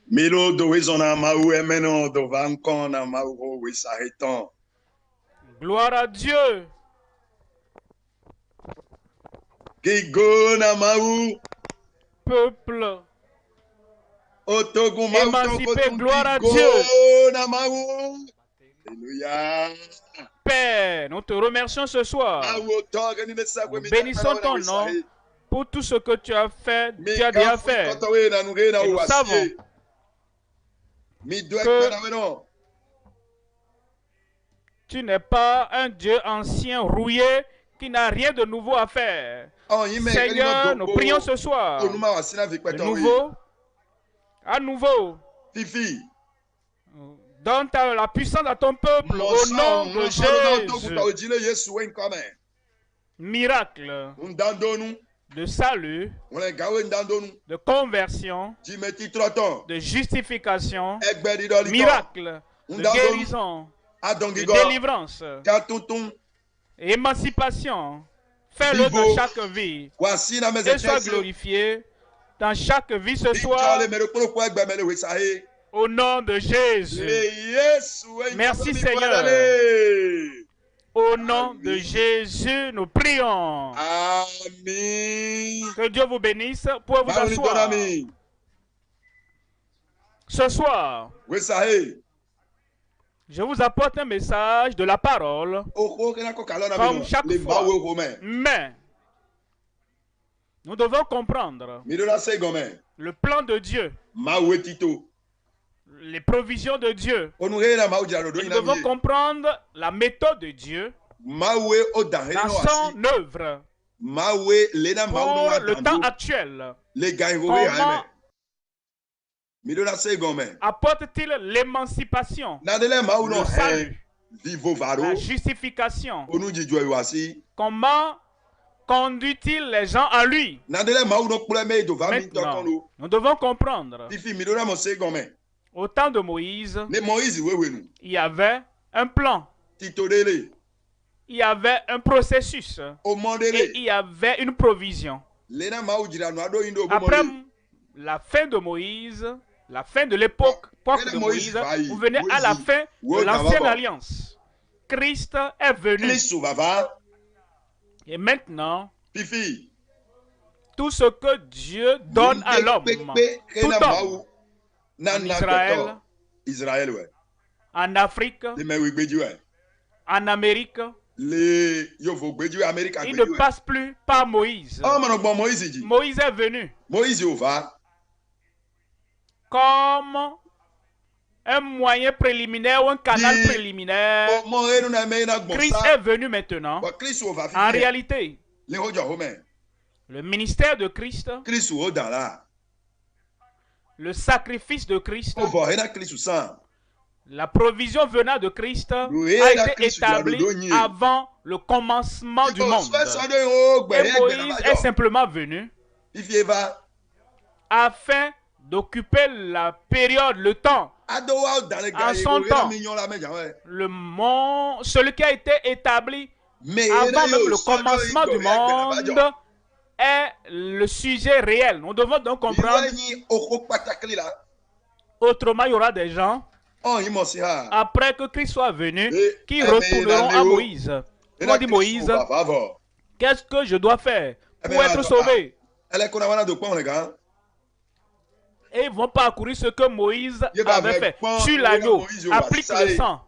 Milo doezona maou emeno dovankona maou wesaheton. Gloire à Dieu. Gigona maou. Peuple Otogun émancipé, gloire à Dieu. Gigona maou. Alléluia. Père, nous te remercions ce soir. Nous bénissons ton nom pour tout ce que tu as fait, tu as déjà fait. Et nous savons que tu n'es pas un Dieu ancien, rouillé, qui n'a rien de nouveau à faire. Seigneur, nous prions ce soir. De nouveau, à nouveau. Donne la puissance à ton peuple au nom de Jésus. Miracle de salut, de conversion, de justification, miracle de guérison, de délivrance, émancipation. Fais-le dans chaque vie et sois glorifié dans chaque vie ce soir. Au nom de Jésus. Merci Seigneur. Au nom de Jésus, nous prions. Amen. Que Dieu vous bénisse. Pour vous asseoir. Ce soir, je vous apporte un message de la parole. Comme chaque fois. Mais, nous devons comprendre le plan de Dieu. Les provisions de Dieu. Nous devons comprendre la méthode de Dieu dans son œuvre pour le temps actuel. Comment apporte-t-il l'émancipation, le salut, la justification? Comment conduit-il les gens à lui? Maintenant, nous devons comprendre. Au temps de Moïse, il y avait un plan, il y avait un processus et il y avait une provision. Après la fin de Moïse, la fin de l'époque de Moïse, vous venez à la fin de l'ancienne alliance. Christ est venu. Et maintenant, tout ce que Dieu donne à l'homme, tout homme, en Israël, en Afrique, en Amérique, il ne passe plus par Moïse. Moïse est venu comme un moyen préliminaire ou un canal préliminaire. Christ est venu maintenant. En réalité, le ministère de Christ, le sacrifice de Christ, la provision venant de Christ a été établie avant le commencement du monde. Et Moïse est simplement venu afin d'occuper la période, le temps, en son temps. Le monde, celui qui a été établi avant même le commencement du monde est le sujet réel. Nous devons donc comprendre. Autrement, il y aura des gens, après que Christ soit venu, qui retourneront à Moïse. Ils vont dire, Moïse, qu'est-ce que je dois faire pour être sauvé? Et ils vont parcourir ce que Moïse avait fait. Sur l'agneau, applique le sang.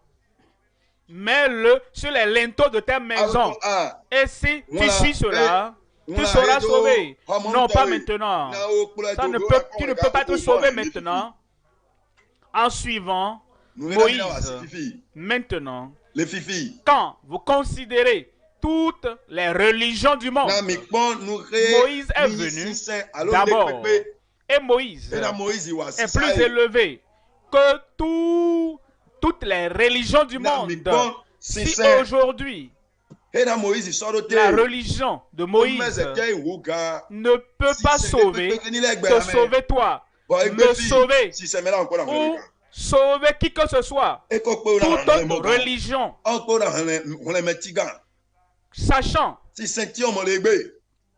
Mets-le sur les linteaux de ta maison. Et si tu suis cela, tu seras sauvé. Non, pas maintenant. Tu ne peux pas être sauvé maintenant en suivant Moïse. Maintenant, quand vous considérez toutes les religions du monde, Moïse est venu d'abord. Et Moïse est plus élevé que toutes les religions du monde. Si aujourd'hui, la religion de Moïse ne peut pas sauver, te sauver toi, me sauver ou sauver qui que ce soit, toute autre religion, sachant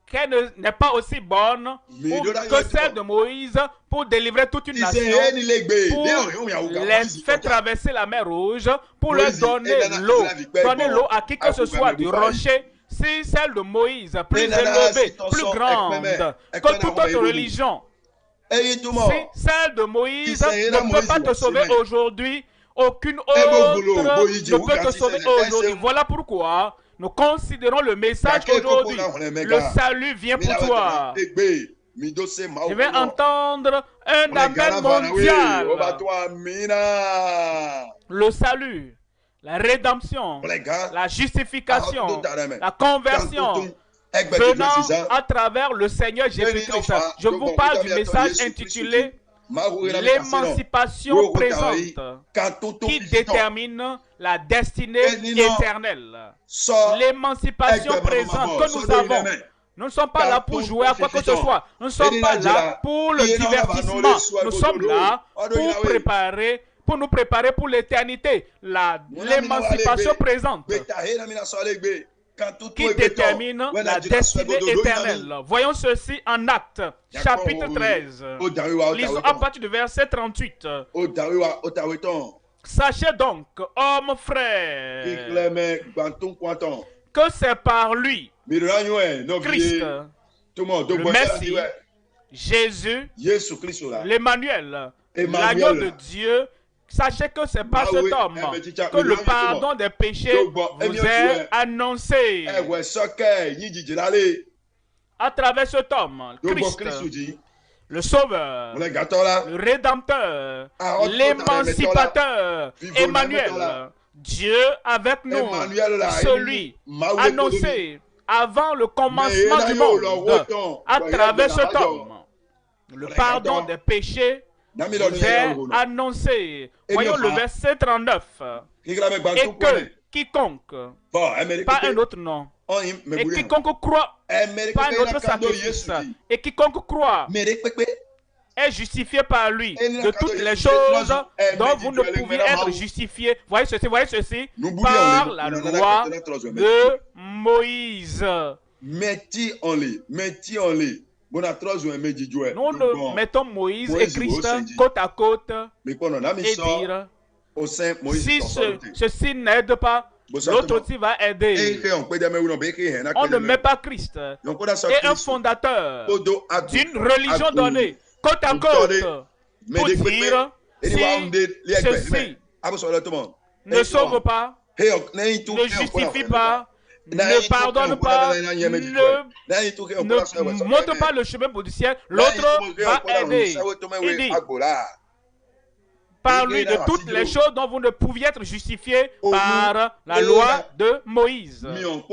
qu'elle n'est pas aussi bonne que celle de Moïse pour délivrer toute une nation, pour les faire traverser la mer Rouge, pour leur donner l'eau à qui que ce soit du rocher. Si celle de Moïse, plus élevée, plus grande que toute autre religion, si celle de Moïse ne peut pas te sauver aujourd'hui, aucune autre ne peut te sauver aujourd'hui. Voilà pourquoi nous considérons le message aujourd'hui. Le salut vient pour toi. Je vais entendre un appel mondial. Le salut, la rédemption, la justification, la conversion venant à travers le Seigneur Jésus-Christ. Je vous parle du message intitulé l'émancipation présente qui détermine la destinée éternelle. L'émancipation présente que nous avons. Nous ne sommes pas là pour jouer à quoi que ce soit. Nous ne sommes pas là pour le divertissement. Nous sommes là pour nous préparer pour l'éternité. L'émancipation présente qui détermine la destinée éternelle. Voyons ceci en Actes, chapitre 13. Lisons à partir du verset 38. Sachez donc, hommes frères, que c'est par lui, Christ, le Messie, Jésus, l'Emmanuel, l'agneau de Dieu. Sachez que c'est par cet homme que le pardon des péchés vous est annoncé. À travers cet homme, Christ, le Sauveur, le Rédempteur, l'Émancipateur, Emmanuel, Dieu avec nous, celui annoncé avant le commencement du monde, à travers cet homme, le pardon des péchés vous est annoncé. Voyons le verset 39. Et que quiconque, pas un autre nom, et quiconque croit, pas un autre sacrifice, et quiconque croit est justifié par lui de toutes les choses dont vous ne pouvez être justifié. Voyez ceci, par la loi de Moïse. Nous ne mettons Moïse et Christ côte à côte et dire si ceci n'aide pas, l'autre aussi va aider. On ne met pas Christ et un fondateur d'une religion donnée côte à côte pour dire si ceci ne sauve pas, ne justifie pas, ne pardonne pas, ne montre pas le chemin pour du ciel, l'autre va aider. Il dit, par lui de toutes les choses dont vous ne pouviez être justifiés par la loi de Moïse. Nous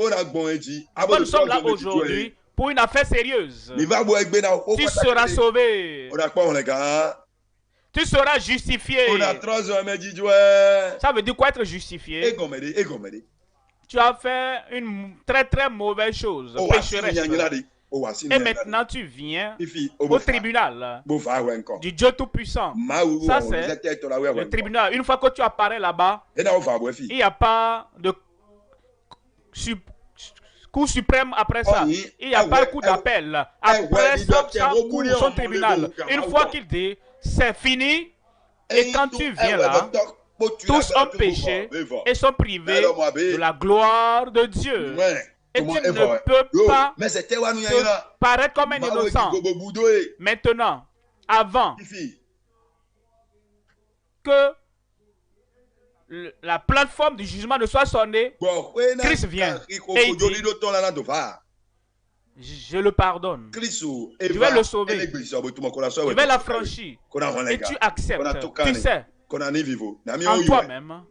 sommes là aujourd'hui pour une affaire sérieuse. Tu seras sauvé. Tu seras justifié. Ça veut dire quoi être justifié? Tu as fait une très très mauvaise chose, pécheresse. Et maintenant tu viens au tribunal du Dieu Tout-Puissant. Ça c'est le tribunal. Une fois que tu apparais là-bas, il n'y a pas de cour suprême après ça. Il n'y a pas de cour d'appel. Après ça, cour son tribunal. Une fois qu'il dit c'est fini, et quand tu viens là, tous ont péché et sont privés de la gloire de Dieu. Et tu ne peux pas te paraître comme un innocent. Maintenant, avant que la plateforme du jugement ne soit sonnée, Christ vient et il dit, je le pardonne. Je vais le sauver. Je vais l'affranchir. Et tu acceptes. Tu sais en toi-même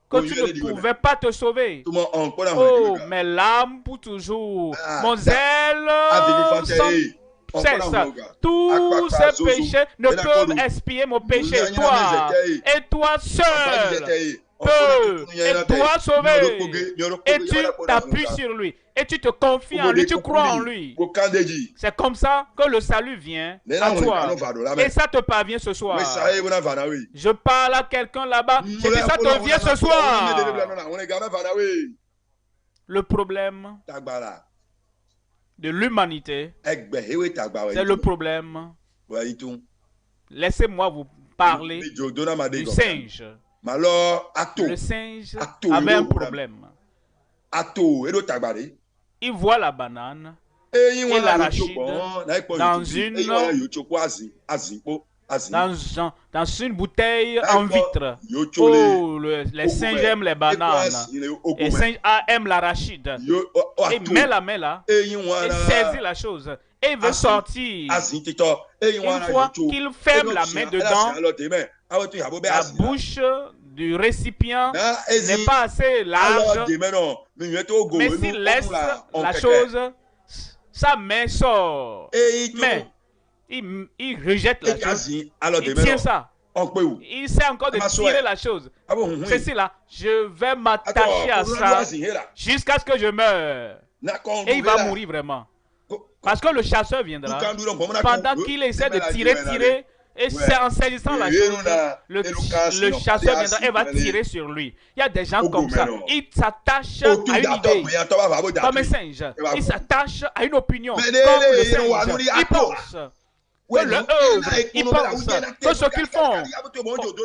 que tu ne pouvais pas te sauver. Oh, mes larmes pour toujours. Mon zèle sans cesse. Tous ces péchés ne peuvent expier mon péché. Toi et toi seul peux et dois sauver. Et tu t'appuies sur lui. Et tu te confies en lui, tu crois en lui. C'est comme ça que le salut vient à toi. Et ça te parvient ce soir. Je parle à quelqu'un là-bas. Je dis ça te vient ce soir. Le problème de l'humanité. C'est le problème. Laissez-moi vous parler du singe. Le singe avait un problème. Il voit la banane et l'arachide dans une bouteille en vitre. Oh, les singes aiment les bananes. Les singes aiment l'arachide. Il met la main là et saisit la chose. Et il veut sortir. Une fois qu'il ferme la main dedans, la bouche du récipient n'est pas assez large. Mais s'il laisse la chose, sa main sort. Mais il rejette la chose. Il tient ça. Il sait encore de tirer la chose. Ceci là, je vais m'attacher à ça jusqu'à ce que je meure. Et il va mourir vraiment. Parce que le chasseur viendra. Pendant qu'il essaie de tirer, et c'est en saisissant la chose, le chasseur viendra et va tirer sur lui. Il y a des gens comme ça. Ils s'attachent à une idée. Comme un singe. Ils s'attachent à une opinion. Comme le singe. Ils pensent que leur œuvre, ils pensent que ce qu'ils font,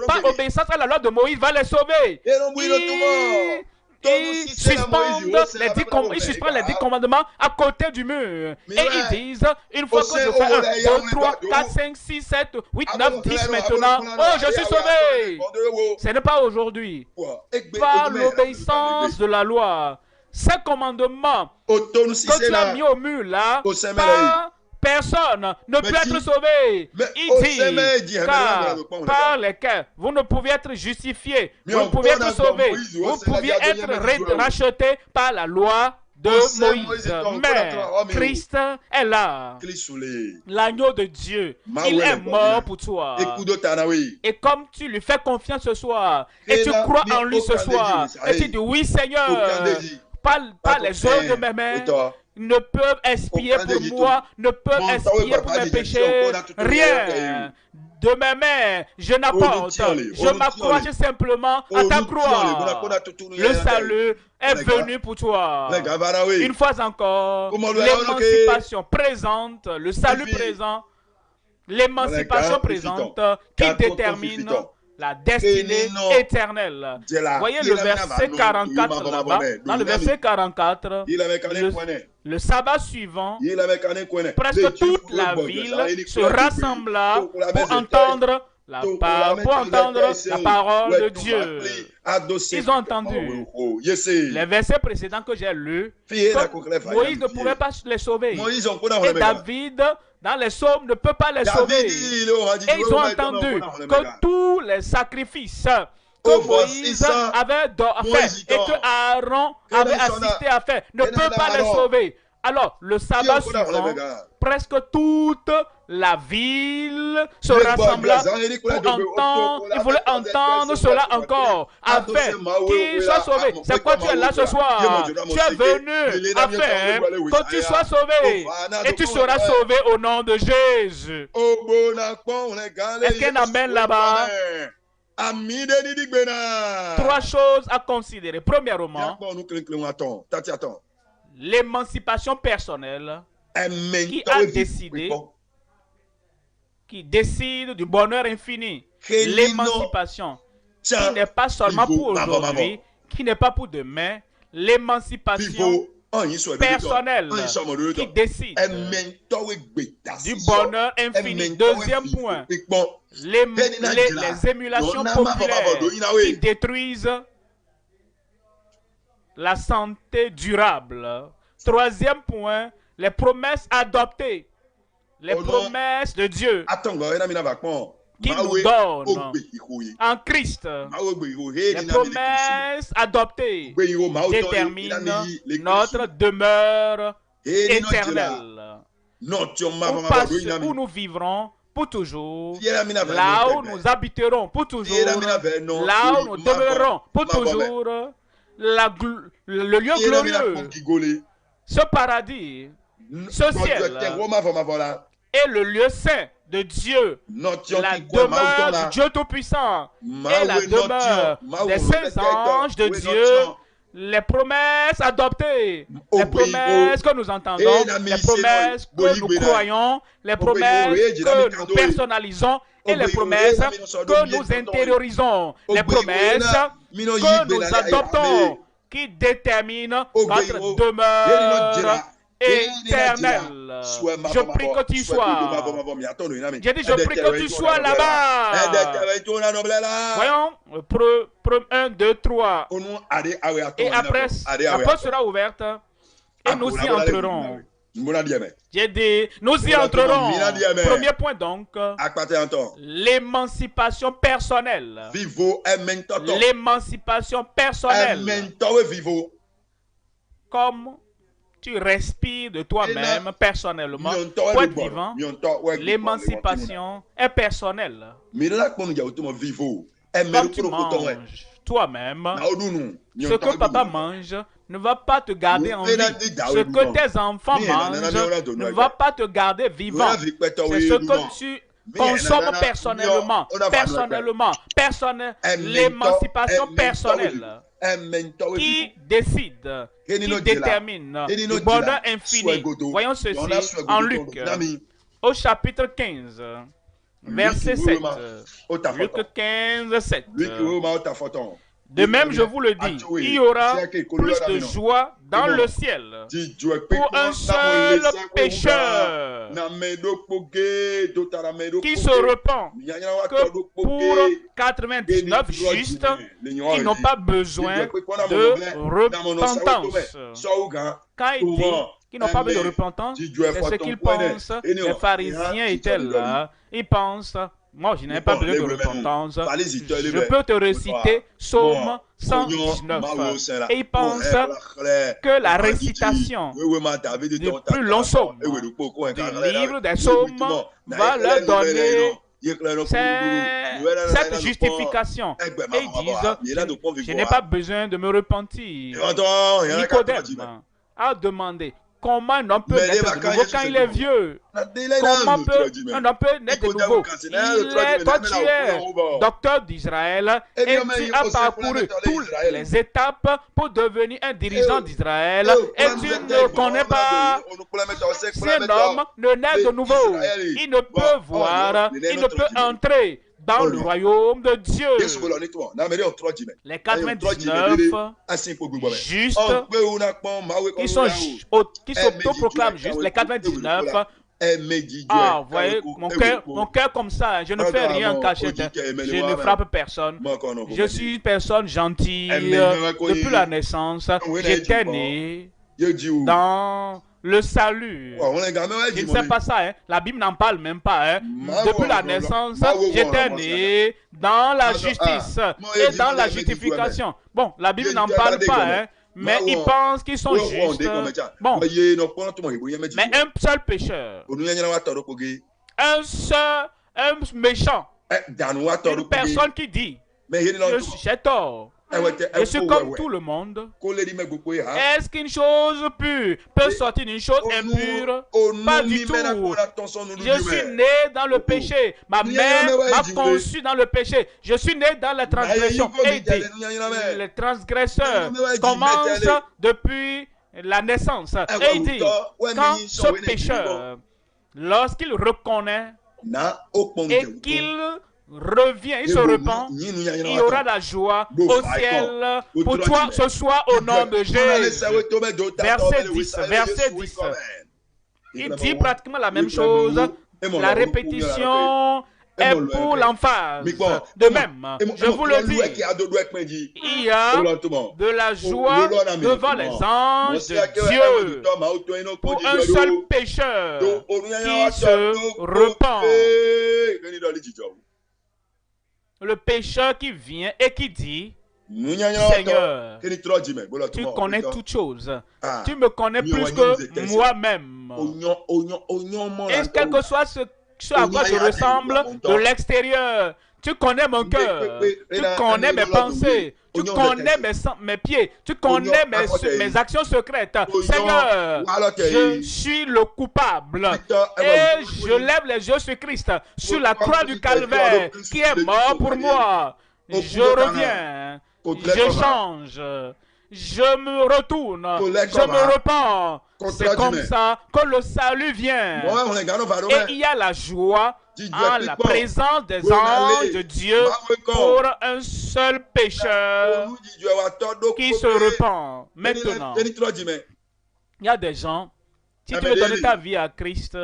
par obéissance à la loi de Moïse, va les sauver. Ils suspendent les 10 commandements à côté du mur. Et ils disent, une fois que je fais 1, 2, 3, 4, 5, 6, 7, 8, 9, 10 maintenant, oh, je suis sauvé. Ce n'est pas aujourd'hui. Par l'obéissance de la loi, ces commandements que tu as mis au mur là, par personne ne peut être sauvé. Il dit, car par lesquels vous ne pouviez être justifié, vous ne pouviez être sauvé, vous pouviez être racheté par la loi de Moïse. Mais Christ est là, l'agneau de Dieu. Il est mort pour toi. Et comme tu lui fais confiance ce soir, et tu crois en lui ce soir, et tu dis oui Seigneur, par les œuvres de mes mains, ne peuvent expier pour moi, ne peuvent expier pour mes péchés, rien. De mes mains, je n'apporte, je m'accroche simplement à ta croix. Le salut est venu pour toi. Une fois encore, l'émancipation présente, le salut présent, l'émancipation présente qui détermine la destinée éternelle. Voyez le verset 44 là-bas. Dans le verset 44, le sabbat suivant, presque toute la ville se rassembla pour entendre la parole de Dieu. Ils ont entendu les versets précédents que j'ai lus. Moïse ne pouvait pas les sauver. Et David, dans les psaumes, ne peut pas les sauver. Et ils ont entendu que tous les sacrifices que Moïse avait fait et que Aaron avait assisté à faire ne peut pas les sauver. Alors, le sabbat suivant, presque toute la ville se rassembla pour entendre. Il voulait entendre cela encore, afin qu'il soit sauvé. C'est quoi tu es là ce soir? Tu es venu afin que tu sois sauvé. Et tu seras sauvé au nom de Jésus. Est-ce qu'il y a un amen là-bas? Trois choses à considérer. Premièrement, l'émancipation personnelle qui décide du bonheur infini. L'émancipation qui n'est pas seulement pour aujourd'hui, qui n'est pas pour demain. L'émancipation personnelle qui décide du bonheur infini. Deuxième point, les émulations populaires qui détruisent la santé durable. Troisième point, les promesses adoptées, les promesses de Dieu qui nous donne en Christ. Les promesses adoptées déterminent notre demeure éternelle. Où nous vivrons pour toujours, là où nous habiterons pour toujours, là où nous demeurerons pour toujours, le lieu glorieux, ce paradis, ce ciel, est le lieu saint de Dieu, la demeure du Dieu Tout-Puissant, et la demeure des saints anges de Dieu, les promesses adoptées, les promesses que nous entendons, les promesses que nous croyons, les promesses que nous personnalisons et les promesses que nous intériorisons, les promesses que nous adoptons qui déterminent notre demeure éternelle. Je prie que tu sois. J'ai dit, je prie que tu sois là-bas. Voyons, 1, 2, 3. Et après, la porte sera ouverte et nous y entrerons. J'ai dit, nous y entrerons. Premier point donc, l'émancipation personnelle. L'émancipation personnelle. Comme tu respires de toi-même personnellement pour être vivant, l'émancipation est personnelle. Quand tu manges toi-même, ce que papa mange ne va pas te garder en vie. Ce que tes enfants mangent ne va pas te garder vivant. C'est ce que tu consommes personnellement. L'émancipation personnelle. Qui décide, qui détermine le bonheur infini. Voyons ceci en Luc, au chapitre 15, verset 7. Luc 15, 7. De même, je vous le dis, il y aura plus de joie dans le ciel pour un seul pécheur qui se repent que pour 99 justes qui n'ont pas besoin de repentance. Quand il dit qu'ils n'ont pas besoin de repentance, c'est ce qu'ils pensent. Les pharisiens étaient là. Ils pensent, moi je n'ai pas besoin de repentance. Je peux te réciter Psaume 119. Et ils pensent que la récitation du plus long psaume, du livre des psaumes, va leur donner cette justification. Et ils disent, je n'ai pas besoin de me repentir. Nicodème a demandé, comment un homme peut naître de nouveau quand il est vieux? Comment un homme peut naître de nouveau? Toi, tu es docteur d'Israël et tu as parcouru toutes les étapes pour devenir un dirigeant d'Israël et tu ne connais pas si un homme ne naît de nouveau. Il ne peut voir, il ne peut entrer dans le royaume de Dieu. Les 99 justes qui s'autoproclament justes, les 99. Ah, vous voyez, mon cœur comme ça, je ne fais rien en cachette, je ne frappe personne. Je suis une personne gentille depuis la naissance. J'étais né dans le salut. Je ne sais pas ça, hein. La Bible n'en parle même pas. Hein. Depuis la naissance, j'étais né dans la justice et dans la justification. Bon, la Bible n'en parle pas, hein. Mais ils pensent qu'ils sont justes. Bon, mais un seul pécheur, un méchant, une personne qui dit, j'ai tort. Je suis comme tout le monde. Est-ce qu'une chose pure peut sortir d'une chose impure? Pas du tout. Je suis né dans le péché. Ma mère m'a conçu dans le péché. Je suis né dans la transgression. Et il dit, les transgresseurs commencent depuis la naissance. Et il dit, quand ce pécheur, lorsqu'il reconnaît et qu'il revient, il se repent, il y aura la joie au ciel pour toi ce soir au nom de Jésus. Verset 10, verset 10. Il dit pratiquement la même chose. La répétition est pour l'emphase. De même, je vous le dis, il y a de la joie devant les anges de Dieu pour un seul pécheur qui se repent. Le pécheur qui vient et qui dit, Seigneur, tu connais toutes choses. Tu me connais plus que moi-même. Et quel que soit ce à quoi je ressemble de l'extérieur, tu connais mon cœur, tu connais mes pensées, tu connais mes pieds, tu connais mes actions secrètes. Seigneur, je suis le coupable et je lève les yeux sur Christ, sur la croix du Calvaire qui est mort pour moi. Je reviens, je change, je me retourne, je me repens. C'est comme ça que le salut vient. Et il y a la joie en la présence des anges de Dieu pour un seul pécheur qui se repent. Maintenant, il y a des gens, si tu veux donner ta vie à Christ,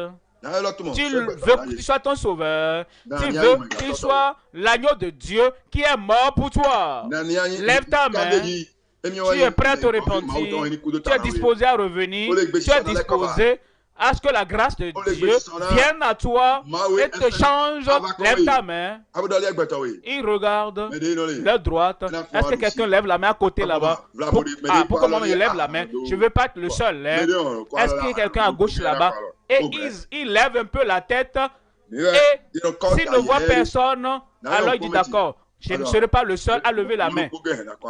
tu veux qu'il soit ton sauveur, tu veux qu'il soit l'agneau de Dieu qui est mort pour toi. Lève ta main. Tu es prêt à te repentir, tu es disposé à revenir, tu es disposé à ce que la grâce de Dieu vienne à toi et te change. Lève ta main. Il regarde la droite. Est-ce que quelqu'un lève la main à côté là-bas? Pourquoi moi je lève la main? Je ne veux pas être le seul. Est-ce qu'il y a quelqu'un à gauche là-bas? Et il lève un peu la tête. Et s'il ne voit personne, alors il dit d'accord. Je ne serai pas le seul à lever la main.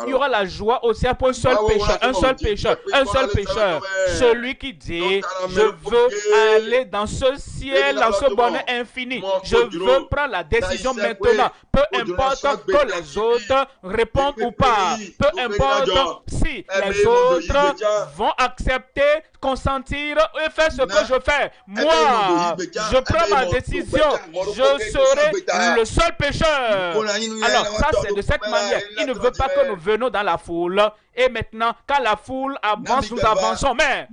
Il y aura la joie au ciel pour un seul pécheur, un seul pécheur, un seul pécheur. Celui qui dit, je veux aller dans ce ciel, dans ce bonheur infini. Je veux prendre la décision maintenant. Peu importe que les autres répondent ou pas. Peu importe si les autres vont accepter, consentir et faire ce que je fais. Moi, je prends ma décision. Je serai le seul pécheur. Alors, ça c'est de cette manière. Il ne veut pas que nous venions dans la foule. Et maintenant, quand la foule avance, nous avançons. Mais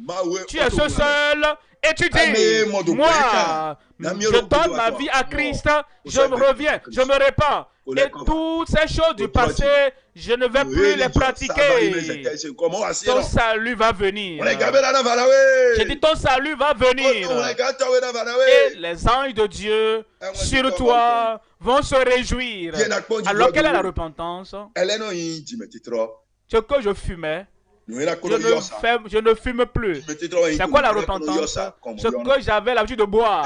tu es ce seul et tu dis, moi, je donne ma vie à Christ. Je me reviens, je me répands. Et toutes ces choses du passé, je ne vais plus les pratiquer. Ton salut va venir. J'ai dit ton salut va venir. Et les anges de Dieu sur toi vont se réjouir. Alors quelle est la repentance? Ce que je fumais, je ne fume plus. C'est quoi la repentance? Ce que j'avais l'habitude de boire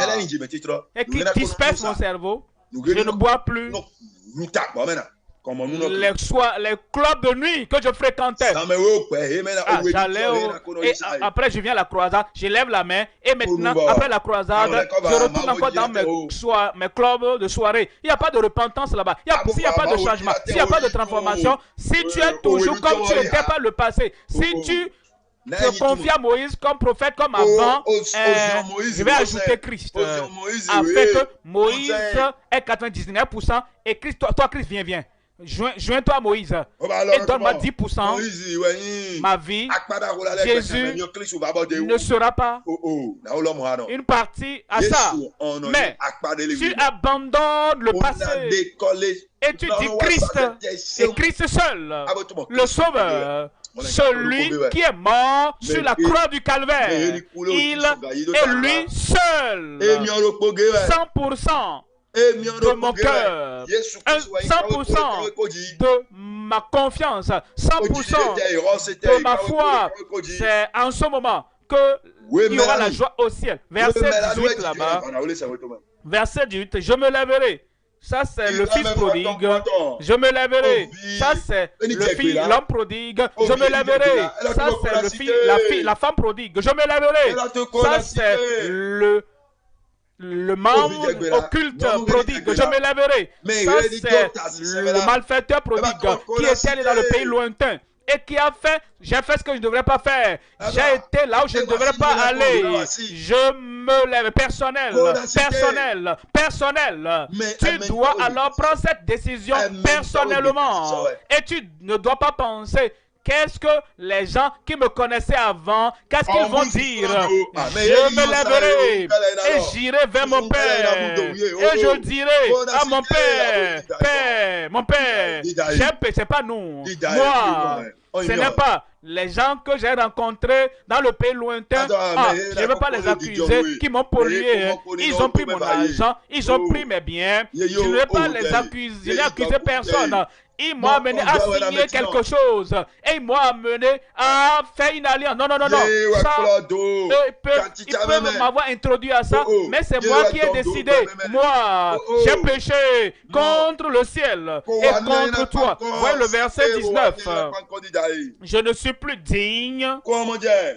et qui disperse mon cerveau, je ne bois plus. Les clubs de nuit que je fréquentais. J'allais et après je viens à la croisade, je lève la main et maintenant après la croisade, je retourne encore dans mes clubs de soirée. Il n'y a pas de repentance là-bas. S'il n'y a pas de changement, s'il n'y a pas de transformation, si tu es toujours comme tu étais par le passé, si tu te confies à Moïse comme prophète comme avant, je vais ajouter Christ. Afin que Moïse est 99% et Christ, toi Christ, viens. Joins-toi à Moïse et donne-moi 10%. Ma vie, Jésus ne sera pas une partie à ça. Mais tu abandonnes le passé et tu dis Christ et Christ seul, le Sauveur. Celui qui est mort sur la croix du Calvaire. Il est lui seul. 100% de mon cœur, 100% de ma confiance, 100% de ma foi. C'est en ce moment qu'il y aura la joie au ciel. Verset 18 là-bas. Verset 18, je me lèverai. Ça c'est le fils prodigue, je me lèverai. Ça c'est l'homme prodigue, je me lèverai. Ça c'est la femme prodigue, je me lèverai. Ça c'est le membre occulte prodigue, je me lèverai. Ça c'est le malfaiteur prodigue qui est allé dans le pays lointain et qui a fait, j'ai fait ce que je ne devrais pas faire. J'ai été là où je ne devrais pas aller. Je me lève. Personnel. Tu dois alors prendre cette décision personnellement. Et tu ne dois pas penser qu'est-ce que les gens qui me connaissaient avant, qu'est-ce qu'ils vont dire? Je me lèverai et j'irai vers mon Père. Et je dirai à mon Père, Père, mon Père, j'ai péché, pas nous. Moi, ce n'est pas les gens que j'ai rencontrés dans le pays lointain. Je ne veux pas les accuser, qui m'ont pollué. Ils ont pris mon argent, ils ont pris mes biens. Je ne vais pas les accuser, je n'ai accusé personne. Ils m'ont amené à signer quelque chose. Et ils m'ont amené à faire une alliance. Non. Ça, ils peuvent m'avoir introduit à ça, mais c'est moi qui ai décidé. Moi, j'ai péché contre le ciel et contre toi. Voyez le verset 19. Je ne suis plus digne.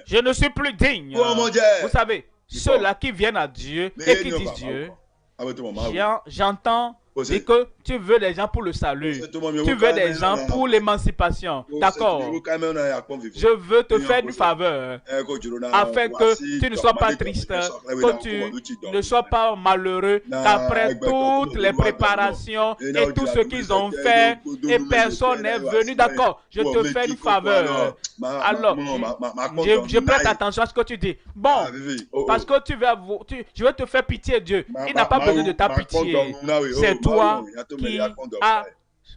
Je ne suis plus digne. Vous savez, ceux-là qui viennent à Dieu et qui disent Dieu, j'entends Dis que tu veux des gens pour le salut. Tu veux des gens pour l'émancipation. D'accord. Je veux te faire une faveur afin que tu ne sois pas triste, que tu ne sois pas malheureux, qu'après toutes les préparations et tout ce qu'ils ont fait et personne n'est venu. D'accord. Je te fais une faveur. Alors, je prête attention à ce que tu dis. Bon, parce que je vais te faire pitié, Dieu. Il n'a pas besoin de ta pitié. C'est toi qui as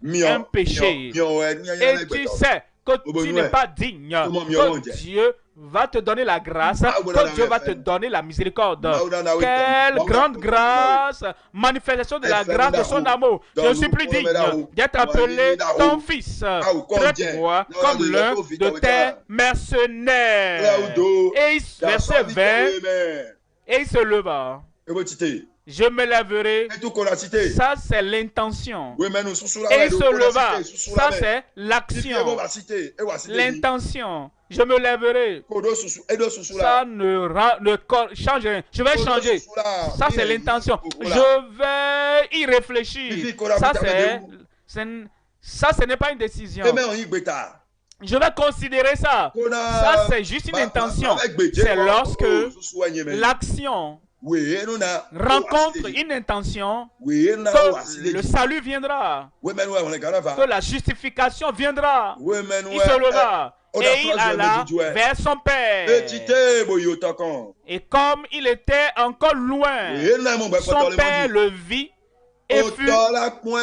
un péché. Et tu sais que tu n'es pas digne. Que Dieu va te donner la grâce, que Dieu va te donner la miséricorde. Quelle grande grâce, manifestation de la grâce de son amour. Je ne suis plus digne d'être appelé ton fils. Traite-moi comme l'un de tes mercenaires. Et verset 20, et il se leva. Je me lèverai. Ça, c'est l'intention. Et il se leva. Ça, c'est l'action. L'intention. Je me lèverai. Ça ne change rien. Je vais changer. Ça, c'est l'intention. Je vais y réfléchir. Ça, ce n'est pas une décision. Je vais considérer ça. Ça, c'est juste une intention. C'est lorsque l'action rencontre une intention que le salut viendra, que la justification viendra. Il se leva et il alla vers son père. Et comme il était encore loin, son père le vit et fut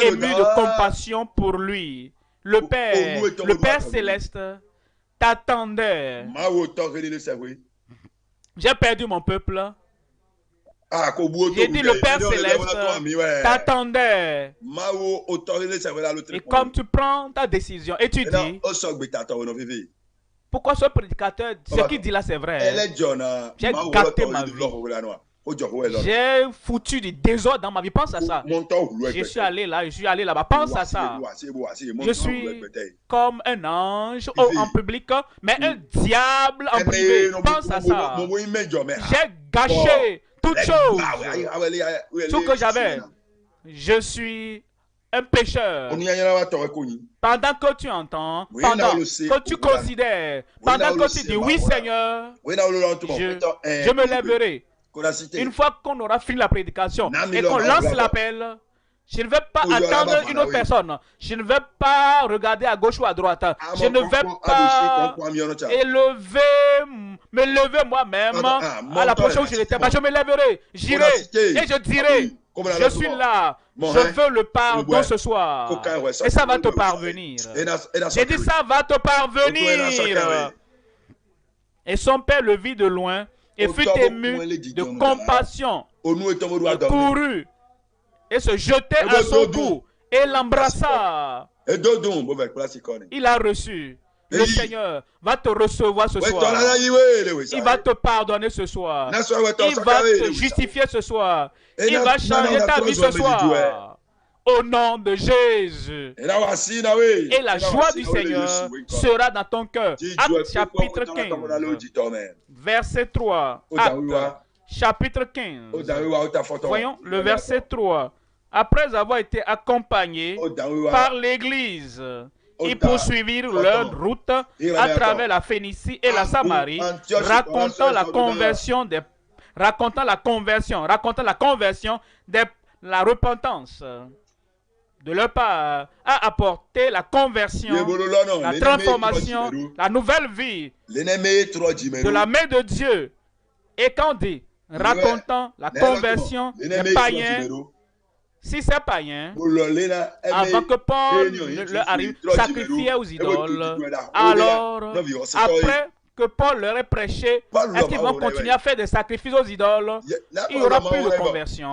ému de compassion pour lui. Le Père céleste t'attendait. J'ai perdu mon peuple. J'ai dit le Père céleste t'attendait. Et comme tu prends ta décision et tu dis, pourquoi ce prédicateur, ce qu'il dit là c'est vrai. J'ai gâté ma vie. J'ai foutu du désordre dans ma vie. Pense à ça. Je suis allé là-bas. Pense à ça. Je suis comme un ange en public, mais un diable en privé. Pense à ça. J'ai gâché toutes choses. Tout que j'avais. Je suis un pécheur. Pendant que tu entends, pendant que tu considères, pendant que tu dis oui Seigneur, je me lèverai. Une fois qu'on aura fini la prédication et qu'on lance l'appel, je ne vais pas attendre une autre personne. Je ne vais pas regarder à gauche ou à droite. Je ne vais pas me lever moi-même à la prochaine où je n'étais pas. Je me lèverai, j'irai et je dirai, je suis là. Je veux le pardon ce soir. Et ça va te parvenir. J'ai dit ça va te parvenir. Et son père le vit de loin et fut ému de compassion. Courut et se jetait à son cou et l'embrassa. Il a reçu. Le Seigneur va te recevoir ce soir. Il va te pardonner ce soir. Il va te justifier ce soir. Il va changer ta vie ce soir. Au nom de Jésus. Et la joie du Seigneur sera dans ton cœur. Acte chapitre 15. Verset 3. Acte chapitre 15. Voyons le verset 3. Après avoir été accompagnés par l'Église, ils poursuivirent leur route à travers la Phénicie et la Samarie, racontant la conversion, la repentance de leur part a apporté la conversion, la transformation, la nouvelle vie de la main de Dieu. Et quand dit racontant la conversion des païens, si ces païens, avant que Paul leur arrive, sacrifiaient aux idoles, alors, après que Paul leur ait prêché, est-ce qu'ils vont continuer à faire des sacrifices aux idoles? Il n'y aura plus de conversion.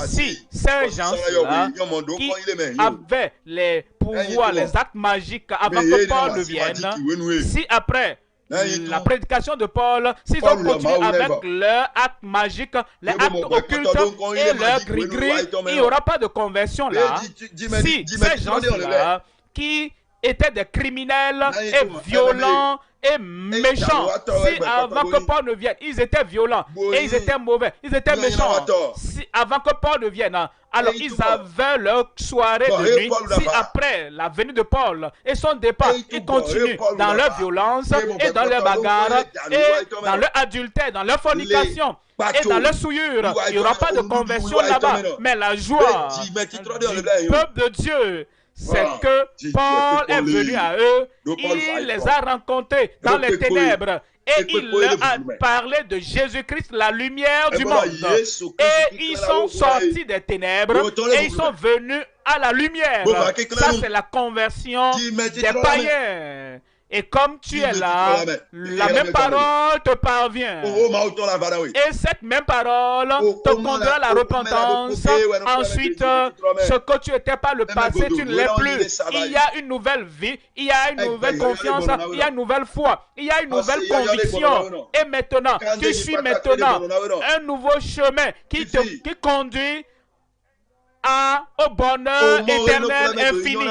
Si ces gens-là, qui avaient les pouvoirs, les actes magiques avant que Paul ne vienne, si après la prédication de Paul, s'ils ont continué avec leurs actes magiques, les actes occultes et leurs gris-gris, il n'y aura pas de conversion là. Si ces gens-là qui étaient des criminels et violents et méchants. Si avant que Paul ne vienne, ils étaient violents et ils étaient mauvais, ils étaient méchants. Si avant que Paul ne vienne, alors ils avaient leur soirée de nuit. Si après la venue de Paul et son départ, ils continuent dans leur violence et dans leur bagarre et dans leur adultère, dans leur fornication et dans leur souillure, il n'y aura pas de conversion là-bas. Mais la joie du peuple de Dieu, c'est que Paul est venu à eux, il les a rencontrés dans les ténèbres et il leur a parlé de Jésus-Christ, la lumière du monde. Et ils sont sortis des ténèbres et ils sont venus à la lumière. Ça, c'est la conversion des païens. Et comme tu es là, la même parole te parvient. Et cette même parole te conduira à la repentance. Ensuite, ce que tu étais par le passé, tu ne l'es plus. Il y a une nouvelle vie, il y a une nouvelle confiance, il y a une nouvelle foi, il y a une nouvelle conviction. Et maintenant, tu suis maintenant un nouveau chemin qui conduit au bonheur éternel infini.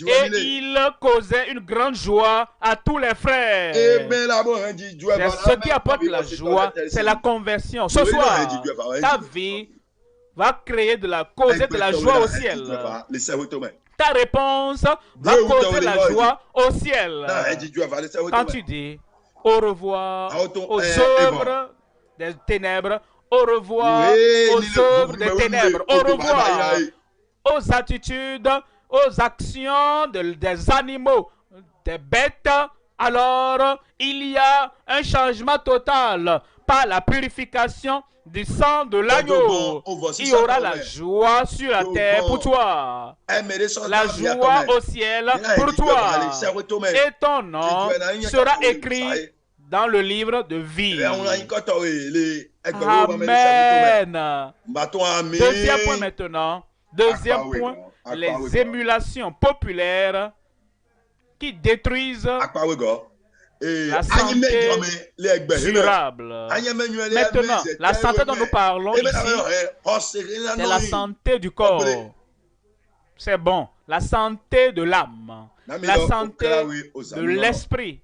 Et il causait une grande joie à tous les frères. Ce qui apporte la joie, c'est la conversion. Ce soir, ta vie va causer de la joie au ciel. Ta réponse va causer la joie au ciel. Quand tu dis au revoir aux œuvres des ténèbres, au revoir aux œuvres des ténèbres, au revoir aux attitudes, aux actions des animaux, des bêtes, alors il y a un changement total par la purification du sang de l'agneau. Il y aura la joie sur la terre pour toi, la joie au ciel pour toi, et ton nom sera écrit dans le livre de vie. Amen. Deuxième point maintenant. Deuxième point, les émulations populaires qui détruisent la santé durable. Maintenant, la santé dont nous parlons ici, c'est la santé du corps. C'est bon. La santé de l'âme, la santé de l'esprit,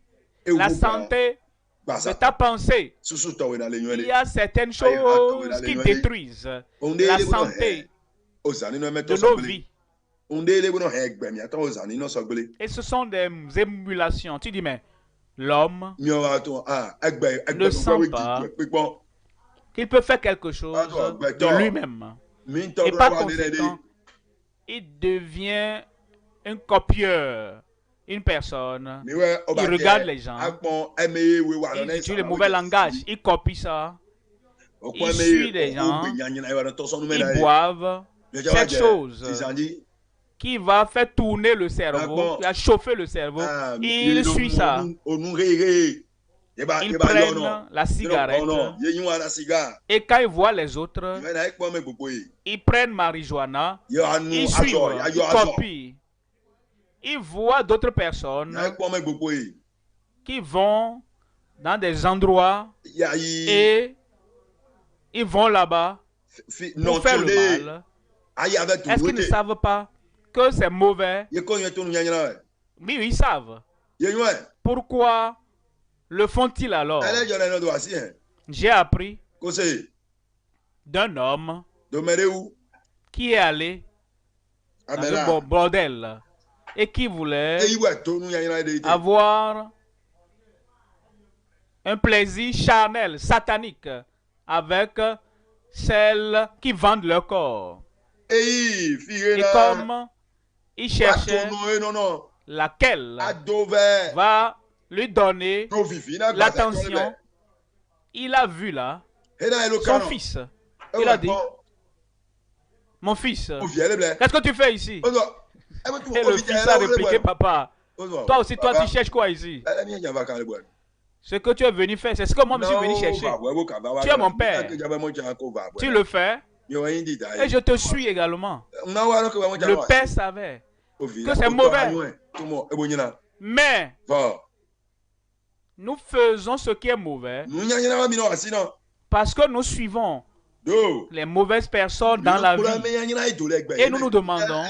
la santé de ta pensée. Il y a certaines choses qui détruisent la santé de nos vies. Et ce sont des émulations. Tu dis, mais l'homme ne sent pas qu'il peut faire quelque chose de lui-même. Et par conséquent, il devient un copieur. Une personne, il regarde les gens, il utilise le mauvais langage, il copie ça, il suit les gens, ils boivent cette chose qui va faire tourner le cerveau, qui va chauffer le cerveau, il suit ça. Ils prennent la cigarette et quand ils voient les autres, ils prennent marijuana, ils suivent, ils copient. Ils voient d'autres personnes qui vont dans des endroits et ils vont là-bas pour faire le mal. Est-ce qu'ils ne savent pas que c'est mauvais? Oui, ils savent. Pourquoi le font-ils alors? J'ai appris d'un homme qui est allé dans un bordel et qui voulait avoir un plaisir charnel, satanique, avec celles qui vendent leur corps. Et comme il cherchait laquelle va lui donner l'attention, il a vu là son fils. Il a dit, mon fils, qu'est-ce que tu fais ici? Et le fils a répliqué, papa, toi aussi, toi, tu cherches quoi ici? Ce que tu es venu faire, c'est ce que moi je suis venu chercher. Tu es mon père. Tu le fais et je te suis également. Le père savait que c'est mauvais. Mais nous faisons ce qui est mauvais parce que nous suivons les mauvaises personnes dans la vie. Et nous nous demandons,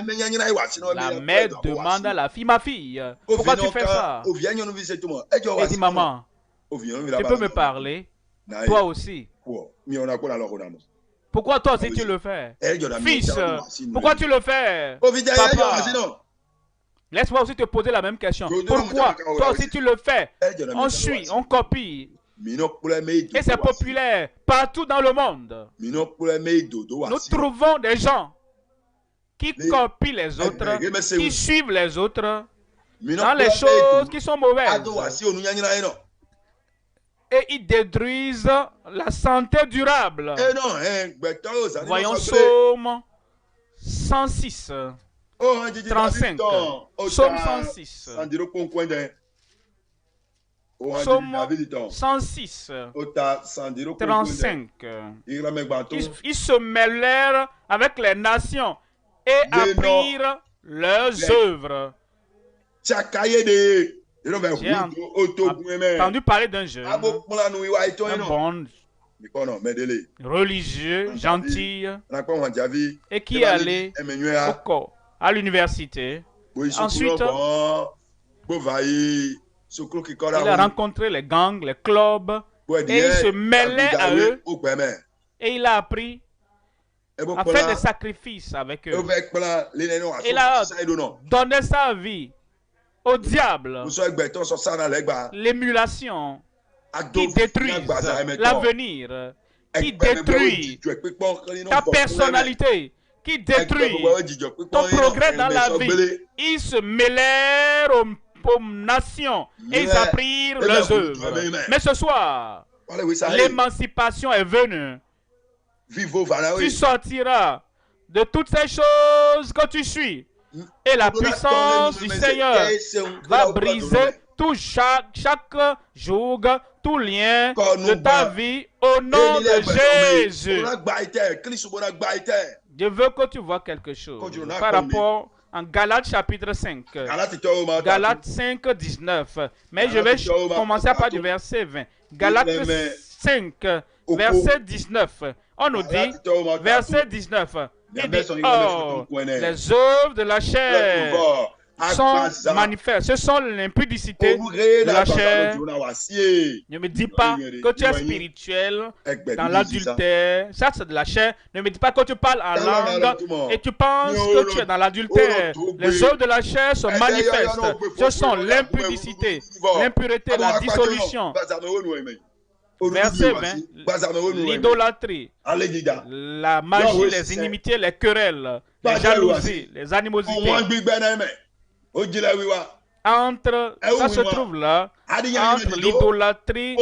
la mère demande à la fille, ma fille, pourquoi tu fais ça? Elle dit, maman, tu peux me parler? Toi aussi. Pourquoi toi aussi tu le fais? Fils, pourquoi tu le fais? Papa, laisse-moi aussi te poser la même question. Pourquoi toi aussi tu le fais? On suit, on copie. Et c'est populaire partout dans le monde. Nous trouvons des gens qui copient les autres, qui suivent les autres dans les choses qui sont mauvaises. Et ils détruisent la santé durable. Voyons Psaume 106, 35. Psaume 106. Psaume 106, 35. Ils se mêlèrent avec les nations et apprirent leurs œuvres. J'ai entendu parler d'un jeune, un bon religieux, gentil, et qui est allé à l'université. Ensuite, il a rencontré les gangs, les clubs, et il se mêlait à eux, et il a appris à faire des sacrifices avec eux. Il a donné sa vie au diable, l'émulation qui détruit l'avenir, qui détruit ta personnalité, qui détruit ton progrès dans la vie. Ils se mêlèrent aux nations et ils apprirent leurs œuvres. Mais ce soir, l'émancipation est venue. Tu sortiras de toutes ces choses que tu suis. Et la puissance du Seigneur va briser chaque joug, tout lien de ta vie au nom de Jésus. Je veux que tu vois quelque chose par rapport en Galates chapitre 5. Galates 5, 19. Mais je vais commencer à partir du verset 20. Galates 5, verset 19. On nous dit, verset 19. Il dit, oh, les œuvres de la chair sont manifestes. Ce sont l'impudicité de la chair. Ne me dis pas que tu es spirituel dans l'adultère. Ça, c'est de la chair. Ne me dis pas que tu parles en langue et tu penses que tu es dans l'adultère. Les œuvres de la chair sont manifestes. Ce sont l'impudicité, l'impureté, la dissolution. Verset 20, l'idolâtrie, la magie, les inimitiés, les querelles, les jalousies, les animosités. Ça se trouve là, entre l'idolâtrie,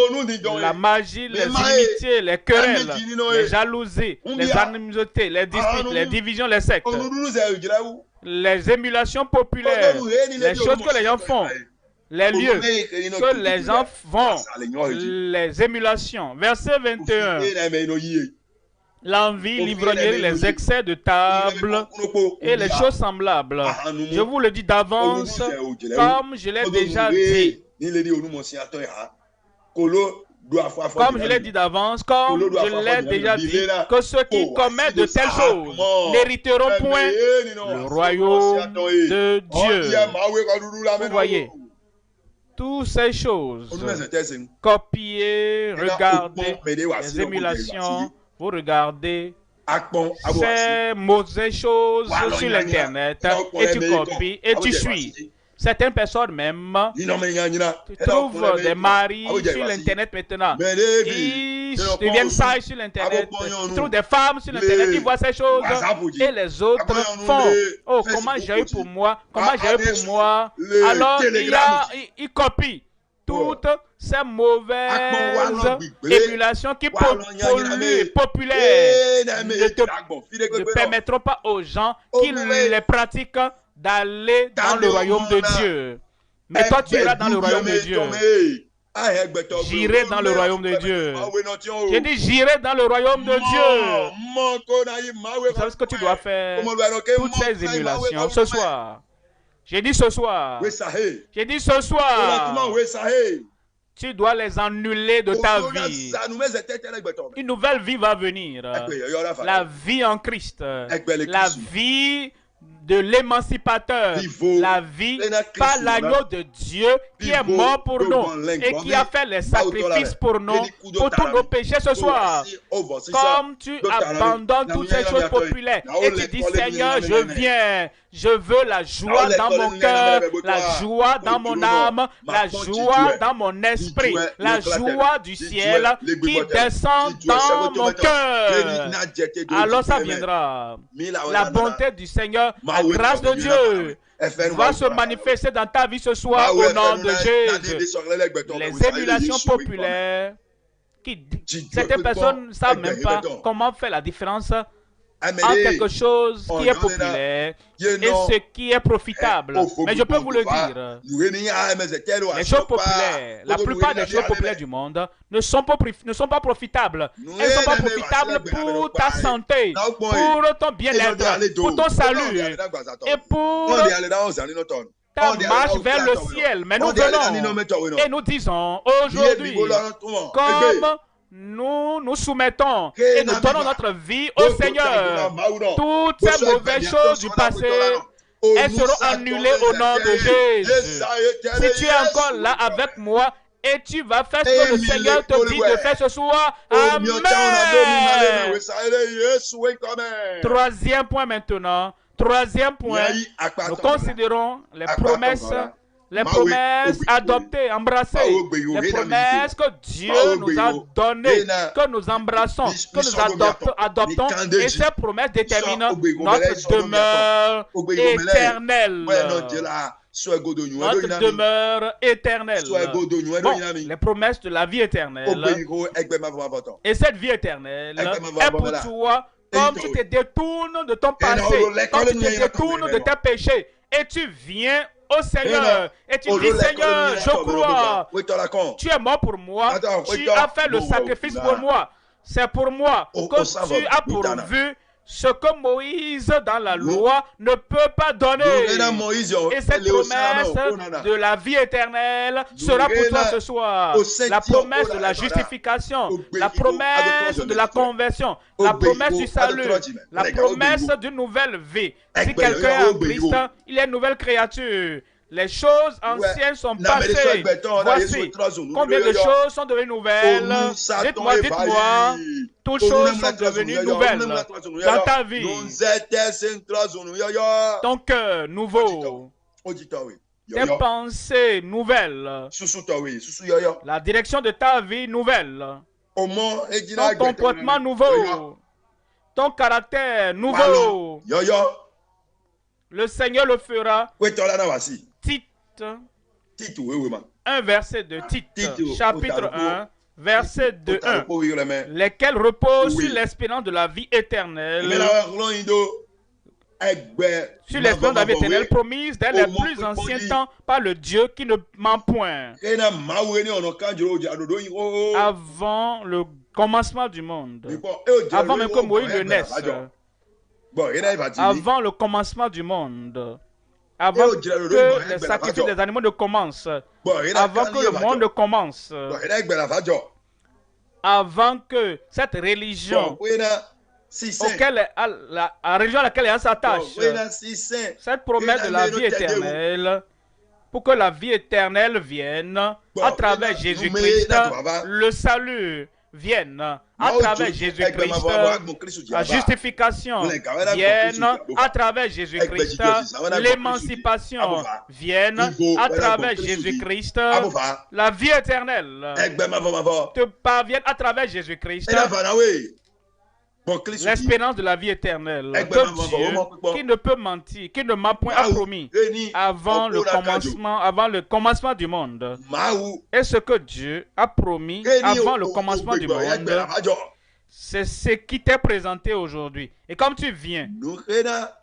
la magie, les inimitiés, les querelles, les jalousies, les animosités, les disputes, les divisions, les sectes, les émulations populaires, les choses que les gens font. Les lieux que les gens vont, les émulations. Verset 21. L'envie, l'ivrognerie, les excès de table et les choses semblables. Je vous le dis d'avance, comme je l'ai déjà dit. Comme je l'ai dit d'avance, comme je l'ai déjà dit, que ceux qui commettent de telles choses n'hériteront point le royaume de Dieu. Vous voyez, toutes ces choses, copier, regarder, les émulations, vous regardez ces mauvaises choses sur l'internet et tu copies et tu suis. Certaines personnes même trouvent des maris sur l'internet maintenant. Ils deviennent sages sur l'internet. Ils trouvent des femmes sur l'internet. Ils voient ces choses. Et les autres font. Oh, comment j'ai eu pour moi? Comment j'ai eu pour moi? Alors, ils copient toutes ces mauvaises émulations qui polluent, populaires, ne permettront pas aux gens qui les pratiquent d'aller dans le royaume de Dieu. Mais toi, tu iras dans le royaume de Dieu. J'irai dans le royaume de Dieu. J'ai dit, j'irai dans le royaume de Dieu. Vous savez ce que tu dois faire? Toutes ces émulations ce soir. J'ai dit ce soir. J'ai dit ce soir. Tu dois les annuler de ta vie. Une nouvelle vie va venir. La vie en Christ. La vie de l'émancipateur, la vie par l'agneau de Dieu qui est mort pour nous et qui a fait les sacrifices pour nous, pour tous nos péchés ce soir. Comme tu abandonnes toutes ces choses populaires et tu dis, Seigneur, je viens, je veux la joie dans mon cœur, la joie dans mon âme, la joie dans mon esprit, la joie du ciel qui descend dans mon cœur. Alors ça viendra. La bonté du Seigneur, la grâce de Dieu va se manifester dans ta vie ce soir au nom de Jésus. Les émulations populaires, certaines personnes ne savent même pas comment faire la différence entre quelque chose qui est populaire et ce qui est profitable. Mais je peux vous le dire, les choses populaires, la plupart des choses populaires du monde ne sont pas profitables. Elles ne sont pas profitables pour ta santé, pour ton bien-être, pour ton salut et pour ta marche vers le ciel. Mais nous venons et nous disons aujourd'hui, comme nous soumettons et nous donnons notre vie au Seigneur, toutes ces mauvaises choses du passé, elles seront annulées au nom de Jésus. Si tu es encore là avec moi et tu vas faire ce que le Seigneur te dit de faire ce soir, Amen. Troisième point maintenant. Troisième point, nous considérons les promesses. Les promesses adoptées, embrassées, les promesses que Dieu nous a données, que nous embrassons, que nous adoptons, et ces promesses déterminent notre demeure éternelle. Notre demeure éternelle. Bon, les promesses de la vie éternelle. Et cette vie éternelle est pour toi comme tu te détournes de ton passé, comme tu te détournes de tes péchés, et tu viens au Seigneur, et tu dis, Seigneur, je crois, tu es mort pour moi, tu as fait le sacrifice pour moi, c'est pour moi que tu as pourvu ce que Moïse dans la loi ne peut pas donner. Et cette promesse de la vie éternelle sera pour toi ce soir. La promesse de la justification, la promesse de la conversion, la promesse du salut, la promesse d'une nouvelle vie. Si quelqu'un est en Christ, il est une nouvelle créature. Les choses anciennes sont passées. Voici combien de choses sont devenues nouvelles. Dites-moi, dites-moi. Toutes choses sont devenues nouvelles dans ta vie. Ton cœur nouveau. Tes pensées nouvelles. La direction de ta vie nouvelle. Ton comportement nouveau. Ton caractère nouveau. Le Seigneur le fera. Tite, 1 verset de Tite, chapitre 1, verset de 1, lesquels reposent sur l'espérance de la vie éternelle, sur l'espérance de la vie éternelle promise dès les plus anciens temps par le Dieu qui ne ment point, avant le commencement du monde, avant même que Moïse ne naisse, avant le commencement du monde, avant que les sacrifices des animaux ne commencent, avant que le monde ne commence, avant que cette religion, la religion à laquelle elle s'attache, cette promesse de la vie éternelle, pour que la vie éternelle vienne à travers Jésus-Christ, le salut vienne à travers Jésus-Christ, la justification vienne à travers Jésus-Christ, l'émancipation vienne à travers Jésus-Christ, la vie éternelle te parvienne à travers Jésus-Christ, l'espérance de la vie éternelle que Dieu, qui ne peut mentir, qui ne m'a point promis avant le commencement du monde. Et ce que Dieu a promis avant le commencement du monde, c'est ce qui t'est présenté aujourd'hui. Et comme tu viens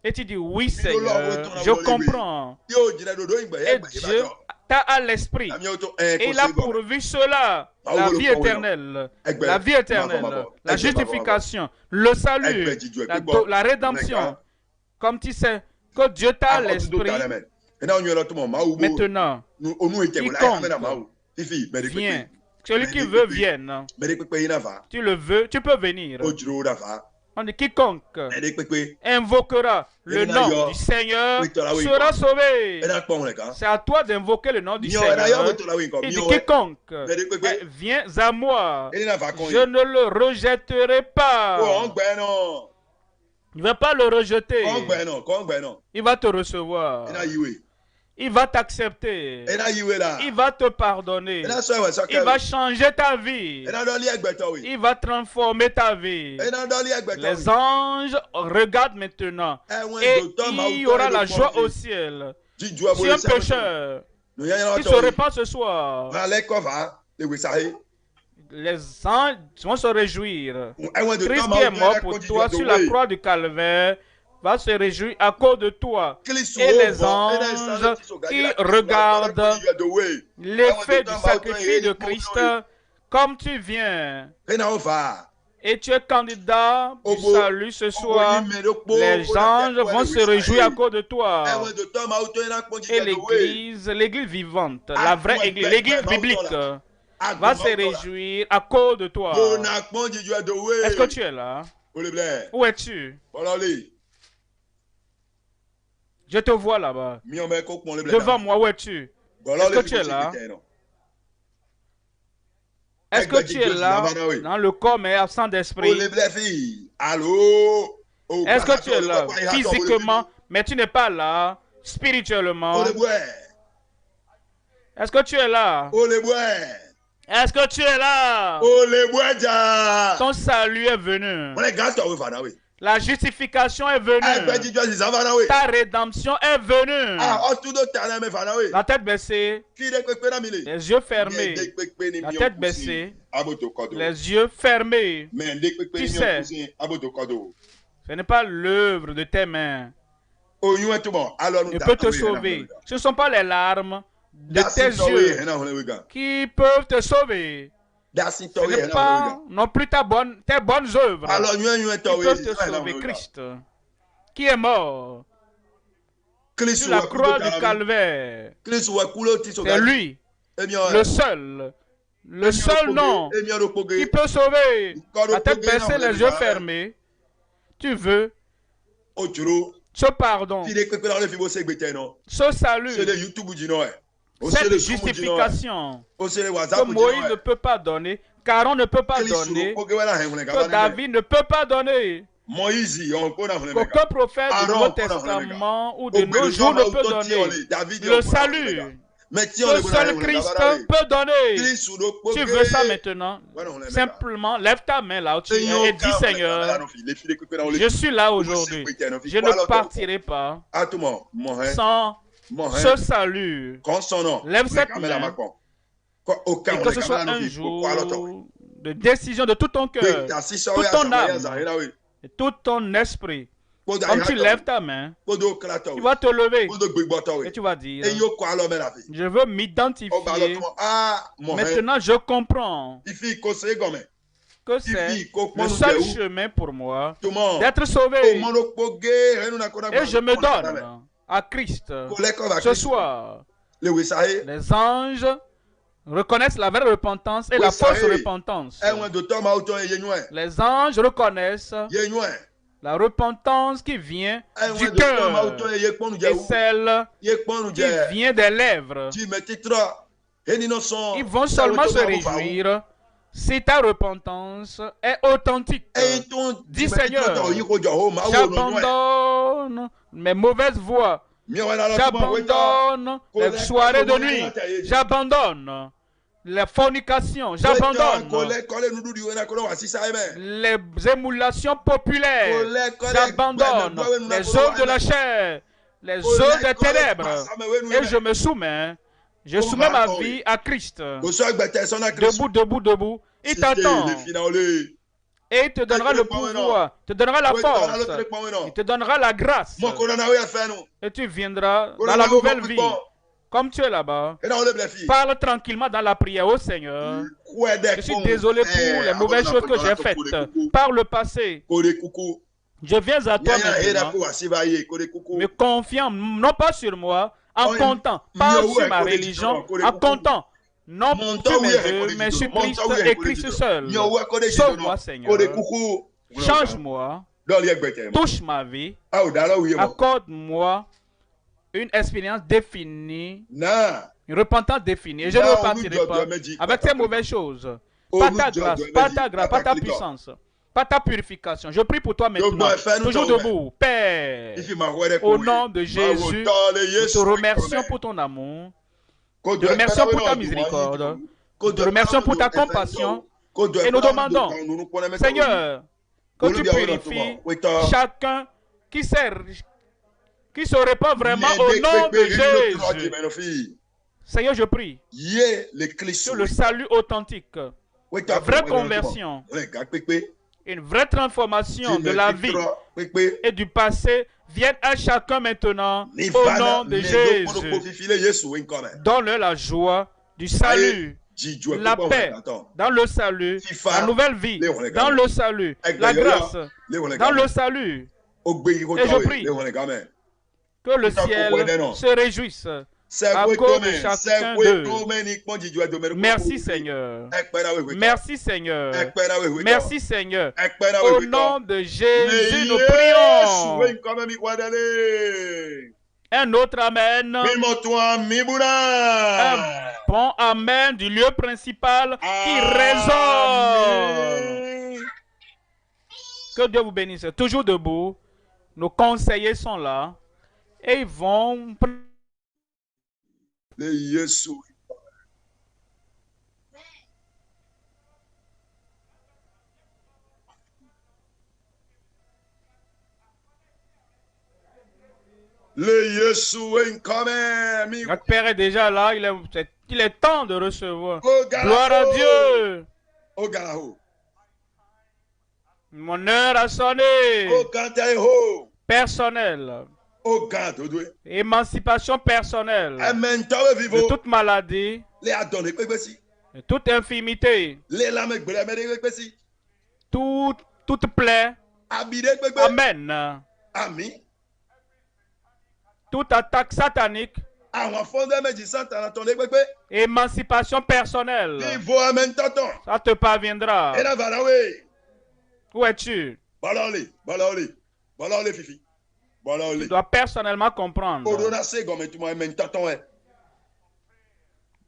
et tu dis oui Seigneur, je comprends. Et Dieu t'a à l'esprit. Et il a pourvu cela. La vie éternelle, la justification, le salut, la rédemption. Comme tu sais que Dieu t'a à l'esprit. Maintenant, quiconque Viens. Celui qui veut, vienne. Tu le veux, tu peux venir. On dit quiconque invoquera le nom du Seigneur sera sauvé. C'est à toi d'invoquer le nom du Seigneur. Il dit quiconque viens à moi, je ne le rejetterai pas. Il ne va pas le rejeter. Il va te recevoir. Il va t'accepter. Il va te pardonner. Il va changer ta vie. Il va transformer ta vie. Les anges regardent maintenant. Et il y aura la joie au ciel. Si un pécheur qui se répand ce soir, les anges vont se réjouir. Christ qui est mort pour toi sur la croix du calvaire va se réjouir à cause de toi. Et les anges qui regardent l'effet du sacrifice de Christ, comme tu viens et tu es candidat du salut ce soir, les anges vont se réjouir à cause de toi. Et l'église vivante, la vraie église, l'église biblique, va se réjouir à cause de toi. Est-ce que tu es là? Où es-tu? Je te vois là-bas. Devant moi, où es-tu? Est-ce que tu es là? Est-ce que tu es là dans le corps mais absent d'esprit? Est-ce que tu es là physiquement mais tu n'es pas là spirituellement? Est-ce que tu es là? Est-ce que tu es là? Ton salut est venu. La justification est venue. Ta rédemption est venue. La tête baissée, les yeux fermés. La tête baissée, les yeux fermés. Tu sais, ce n'est pas l'œuvre de tes mains. Il peut te sauver. Ce ne sont pas les larmes de tes yeux qui peuvent te sauver. Ce n'est pas non plus tes bonnes œuvres qui peuvent te sauver. Christ, qui est mort sur la croix du calvaire, c'est lui, le seul nom qui peut sauver. La tête baissée, les yeux fermés. Tu veux ce pardon, ce salut, cette justification que Moïse ne peut pas donner, qu'Aaron ne peut pas donner, que David ne peut pas donner, qu'aucun prophète du Nouveau Testament ou de nos jours ne peut donner. Le salut, ce seul Christ peut donner. Tu veux ça maintenant? Simplement, lève ta main là où tu es et dis Seigneur, je suis là aujourd'hui. Je ne partirai pas sans ce salut. Lève cette main. Et que ce soit un jour de décision de tout ton cœur, toute ton âme et tout ton esprit. Comme tu lèves ta main, tu vas te lever et tu vas dire, je veux m'identifier. Maintenant, je comprends que c'est le seul chemin pour moi d'être sauvé. Et je me donne à Christ. Ce soir, les anges reconnaissent la vraie repentance et la fausse repentance. Les anges reconnaissent la repentance qui vient du cœur et celle qui vient des lèvres. Ils vont seulement se réjouir si ta repentance est authentique. Dis Seigneur, j'abandonne mes mauvaises voies. J'abandonne les soirées de nuit. J'abandonne la fornication. J'abandonne les émulations populaires. J'abandonne les œuvres de la chair, les œuvres des ténèbres. Et je me soumets. Je soumets ma vie à Christ. Debout, debout, debout. Il t'attend. Et il te donnera le pouvoir, te donnera la force, il te donnera la grâce. Et tu viendras dans la nouvelle vie. Comme tu es là-bas, parle tranquillement dans la prière au Seigneur. Je suis désolé pour les mauvaises choses que j'ai faites par le passé. Je viens à toi maintenant, me confiant non pas sur moi, en comptant, pas sur ma religion, en comptant Non plus mes vœux, mais sur Christ et Christ seul. Sauve-moi, Seigneur. Change-moi. Touche ma vie. Accorde-moi une expérience définie. Une repentance définie. Et je ne repentirai pas avec ces mauvaises choses. Pas ta grâce, pas ta grâce, pas ta puissance, pas ta purification. Je prie pour toi maintenant. Toujours debout. Père, au nom de Jésus, nous te remercions pour ton amour. Nous te remercions pour ta miséricorde. Nous te remercions pour ta compassion. Et nous demandons, Seigneur, que tu purifies chacun qui se répand vraiment au nom de Jésus. Seigneur, je prie sur le salut authentique, la vraie conversion, une vraie transformation de la vie et du passé vienne à chacun maintenant au nom de Jésus. Donne-leur la joie du salut, la paix dans le salut, la nouvelle vie dans le salut, la grâce dans le salut. Et je prie que le ciel se réjouisse à cause de chacun d'eux. Merci Seigneur. Merci Seigneur. Merci Seigneur. Au nom de Jésus, nous prions. Un autre Amen. Un bon Amen du lieu principal qui résonne. Que Dieu vous bénisse. Toujours debout. Nos conseillers sont là. Et ils vont... Notre Père est déjà là, il est temps de recevoir. Gloire à Dieu. Mon heure a sonné. Personnel. Émancipation personnelle de toute maladie, de toute infirmité, toute plaie. Amen. Toute attaque satanique. Émancipation personnelle. Ça te parviendra. Où es-tu? Tu dois personnellement comprendre.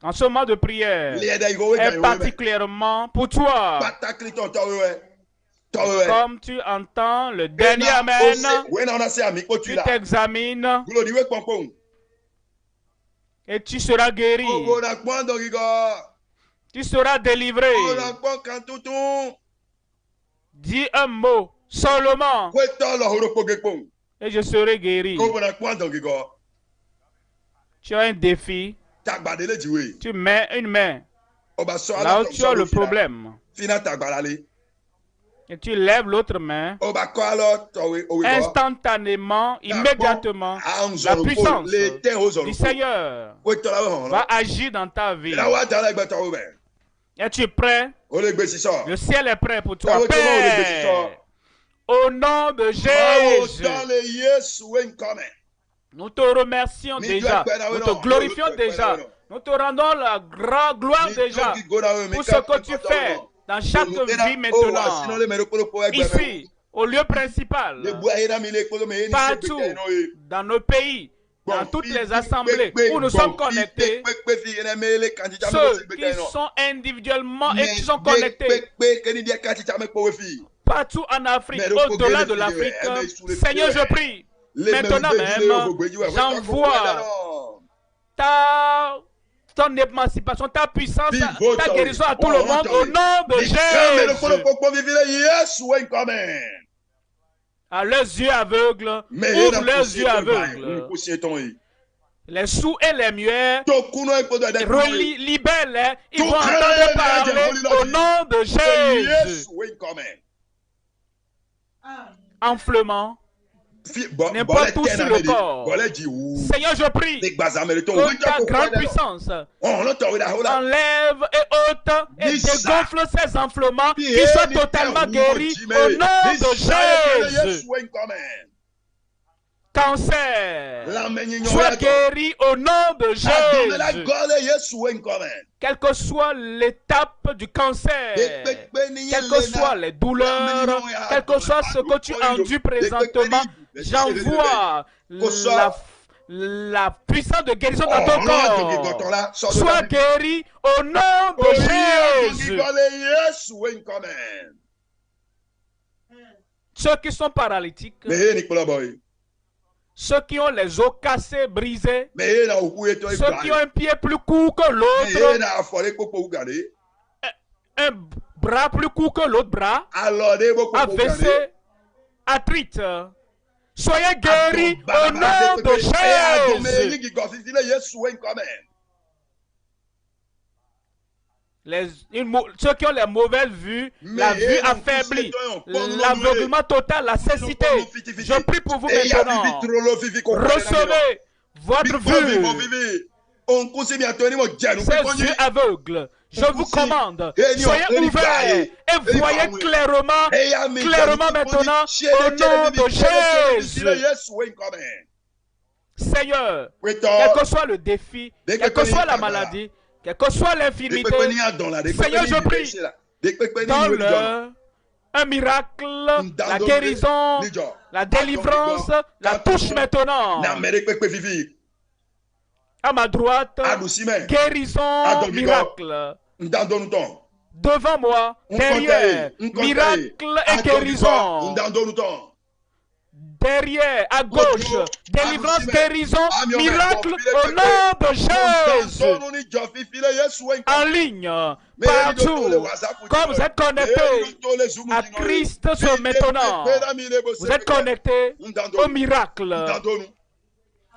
En ce moment de prière est particulièrement pour toi. Comme tu entends le dernier Amen, tu t'examines et tu seras guéri. Tu seras délivré. Dis un mot seulement et je serai guéri. Tu as un défi. Tu mets une main là où tu as le problème. Et tu lèves l'autre main. Instantanément, immédiatement, la puissance du Seigneur va agir dans ta vie. Et tu es prêt? Le ciel est prêt pour toi. Père, au nom de Jésus, nous te remercions déjà, nous te glorifions déjà, nous te rendons la gloire déjà pour ce que tu fais dans chaque vie maintenant. Ici, au lieu principal, partout dans nos pays, dans toutes les assemblées où nous sommes connectés, ceux qui sont individuellement et qui sont connectés, partout en Afrique, au-delà de l'Afrique, Seigneur, je prie, maintenant même, j'envoie ton émancipation, ta puissance, ta guérison à tout le monde au nom de Jésus. À leurs yeux aveugles, ouvre leurs yeux aveugles. Les sourds et les muets, libère-les, ils vont entendre parler au nom de Jésus. Enflement, n'importe où sur le corps. Seigneur, je prie que ta grande puissance enlève et ôte et dégonfle ces enflements qui soient totalement guéris au nom de Jésus. cancer. Sois guéri au nom de Jésus. Quelle que soit l'étape du cancer, quelles que soient les douleurs, quel que soit ce que tu endures présentement, j'envoie la puissance de guérison dans ton corps. Sois guéri au nom de Jésus. Ceux qui sont paralytiques, ceux qui ont les os cassés, brisés, ceux qui ont un pied plus court que l'autre, un bras plus court que l'autre bras, AVC, arthrite, soyez guéris au nom de Jésus. Ceux qui ont les mauvaises vues, la vue affaiblie, l'aveuglement total, la cécité, je prie pour vous maintenant. Recevez votre vue. Ces yeux aveugles, je vous commande, soyez ouverts et voyez clairement maintenant au nom de Jésus. Seigneur, quel que soit le défi, quelle que soit la maladie, quelle que soit l'infirmité, Seigneur, je prie, donne-leur un miracle, la guérison, la délivrance, la touche maintenant. À ma droite, guérison, miracle. Devant moi, derrière, miracle et guérison. Derrière, à gauche, délivrance, guérison, miracle au nom de Jésus. En ligne, partout, comme vous êtes connectés à Christ ce maintenant, vous êtes connectés au miracle,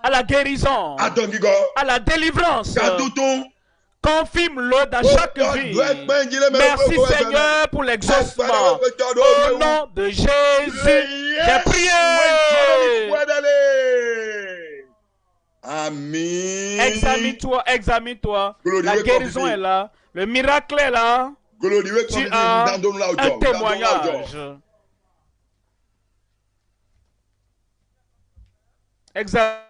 à la guérison, à la délivrance. Confirme-le dans chaque vie. Merci Seigneur pour l'exaucement. Au nom de Jésus, j'ai prié. Amen. Examine-toi. La guérison est là. Le miracle est là. Tu as un témoignage. Examine.